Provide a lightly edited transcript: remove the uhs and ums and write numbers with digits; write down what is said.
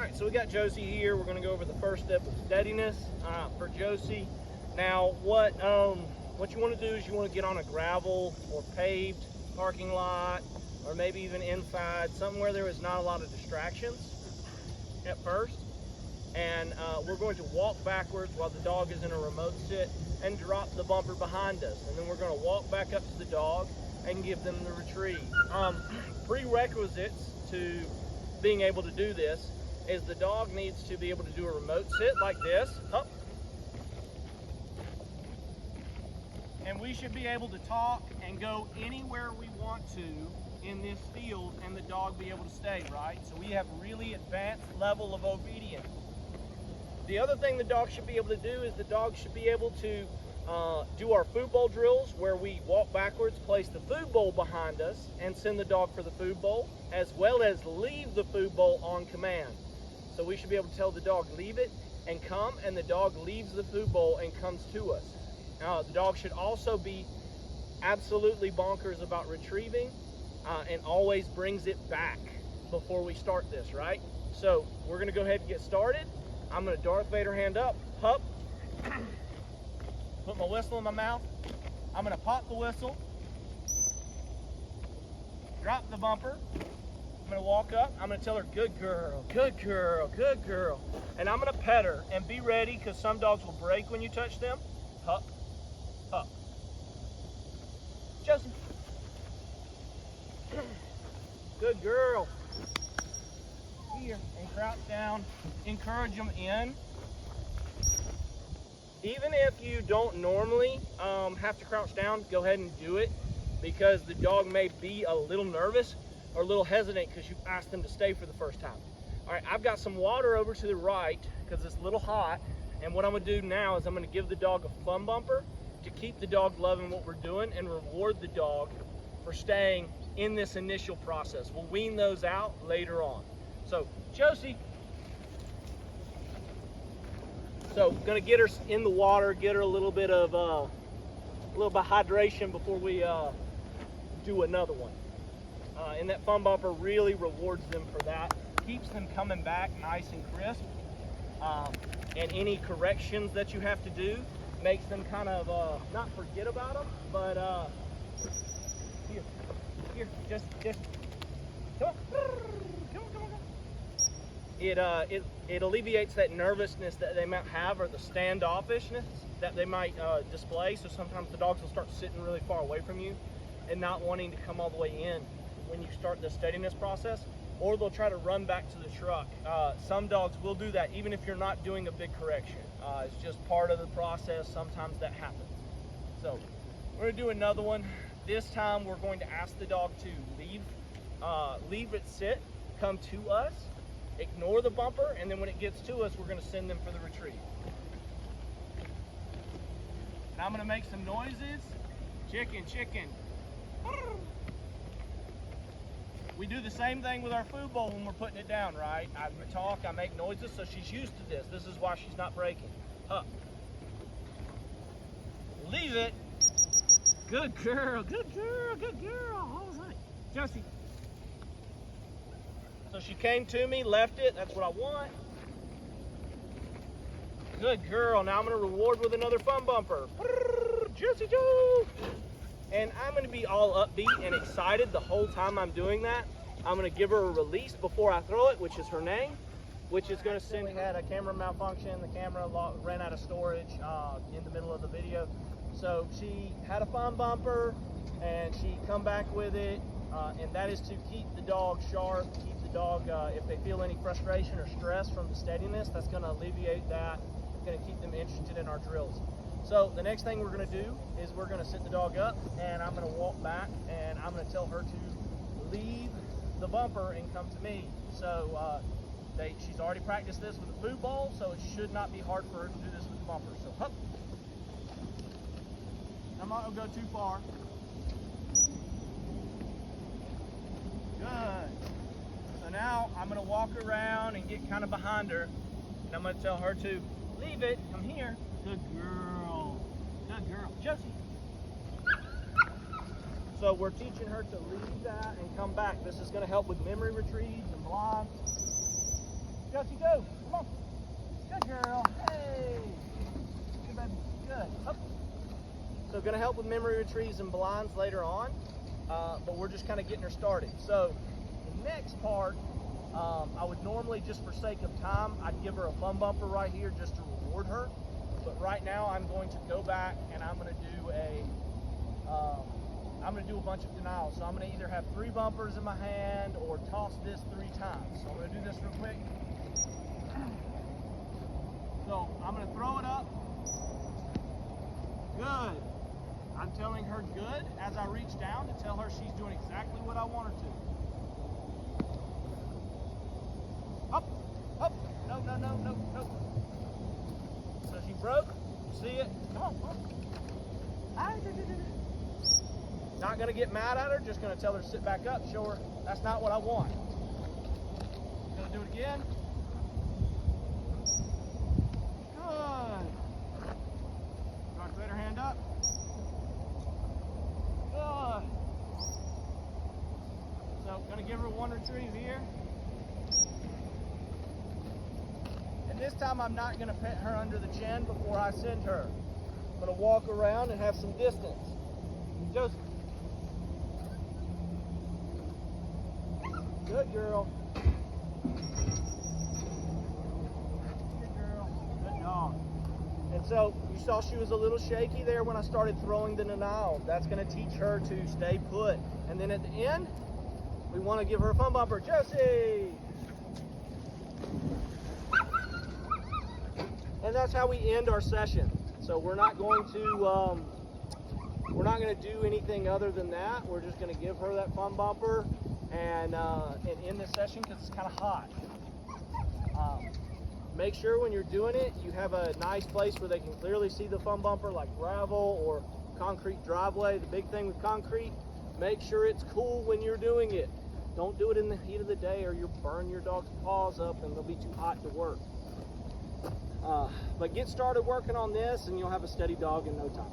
Alright, so we got Josie here. We're going to go over the first step of steadiness for Josie. Now, what you want to do is you want to get on a gravel or paved parking lot, or maybe even inside, somewhere there is not a lot of distractions at first. And we're going to walk backwards while the dog is in a remote sit and drop the bumper behind us. And then we're going to walk back up to the dog and give them the retrieve. Prerequisites to being able to do this is the dog needs to be able to do a remote sit like this. Up. And we should be able to talk and go anywhere we want to in this field and the dog be able to stay, right? So we have really advanced level of obedience. The other thing the dog should be able to do is the dog should be able to do our food bowl drills, where we walk backwards, place the food bowl behind us, and send the dog for the food bowl, as well as leave the food bowl on command. So we should be able to tell the dog, leave it and come, and the dog leaves the food bowl and comes to us. The dog should also be absolutely bonkers about retrieving and always brings it back before we start this, right? So we're gonna go ahead and get started. I'm gonna Darth Vader hand up, hup, put my whistle in my mouth. I'm gonna pop the whistle, drop the bumper. I'm gonna walk up, I'm gonna tell her, good girl, good girl, good girl. And I'm gonna pet her, and be ready, because some dogs will break when you touch them. Hup, hup. Josie. Good girl. Here, and crouch down, encourage them in. Even if you don't normally have to crouch down, go ahead and do it, because the dog may be a little nervous or a little hesitant because you've asked them to stay for the first time. All right, I've got some water over to the right because it's a little hot, and what I'm gonna do now is I'm gonna give the dog a fun bumper to keep the dog loving what we're doing and reward the dog for staying in this initial process. We'll wean those out later on. So, Josie. So, gonna get her in the water, get her a little bit of hydration before we do another one. And that fun bumper really rewards them for that. Keeps them coming back nice and crisp. And any corrections that you have to do makes them kind of not forget about them, but here, just come on. It alleviates that nervousness that they might have, or the standoffishness that they might display. So sometimes the dogs will start sitting really far away from you and not wanting to come all the way in when you start the steadiness process, or they'll try to run back to the truck. Some dogs will do that even if you're not doing a big correction. It's just part of the process. Sometimes that happens. So we're gonna do another one. This time we're going to ask the dog to leave it sit, come to us, ignore the bumper, and then when it gets to us, we're gonna send them for the retrieve. And I'm gonna make some noises. Chicken, chicken. We do the same thing with our food bowl when we're putting it down, right? I talk, I make noises, so she's used to this. This is why she's not breaking. Up. Leave it. Good girl, good girl, good girl. All right. Josie. So she came to me, left it. That's what I want. Good girl. Now I'm going to reward with another fun bumper. Josie Joe. And I'm going to be all upbeat and excited the whole time I'm doing that. I'm going to give her a release before I throw it, which is her name, which is going to send. We had a camera malfunction. The camera ran out of storage in the middle of the video. So she had a fun bumper, and she come back with it, and that is to keep the dog sharp, keep the dog, if they feel any frustration or stress from the steadiness, that's going to alleviate that. It's going to keep them interested in our drills. So the next thing we're going to do is we're going to sit the dog up, and I'm going to walk back, and I'm going to tell her to leave the bumper and come to me. So she's already practiced this with the food bowl, so it should not be hard for her to do this with the bumper. So hup. I'm not going to go too far. Good. So now I'm going to walk around and get kind of behind her, and I'm going to tell her to leave it. Come here. Good girl. Good girl. Josie. So we're teaching her to leave that and come back. This is going to help with memory retrieves and blocks. Josie, go. Come on. Good girl. Hey. Good, baby. Good. Up. So going to help with memory retrieves and blinds later on, but we're just kind of getting her started. So the next part, I would normally, just for sake of time, I'd give her a fun bumper right here just to reward her. But right now I'm going to go back and I'm going to do a bunch of denials. So I'm going to either have 3 bumpers in my hand or toss this 3 times. So I'm going to do this real quick. So I'm going to throw it up. Good. I'm telling her good as I reach down to tell her she's doing exactly what I want her to. Up, up. No, no, no, no, no. So she broke. You see it? Come on, come on. Not going to get mad at her, just going to tell her to sit back up, show her that's not what I want. Going to do it again. Good. Put her hand up. Good. So, going to give her 1 retrieve here. And this time I'm not going to pet her under the chin before I send her. I'm going to walk around and have some distance. Just good girl. Good girl. Good dog. And so you saw she was a little shaky there when I started throwing the denial. That's going to teach her to stay put. And then at the end, we want to give her a fun bumper. Josie! And that's how we end our session. So we're not going to do anything other than that. We're just going to give her that fun bumper and end the session because it's kind of hot. Make sure when you're doing it, you have a nice place where they can clearly see the fun bumper, like gravel or concrete driveway. The big thing with concrete, make sure it's cool when you're doing it. Don't do it in the heat of the day or you'll burn your dog's paws up and they'll be too hot to work. But get started working on this and you'll have a steady dog in no time.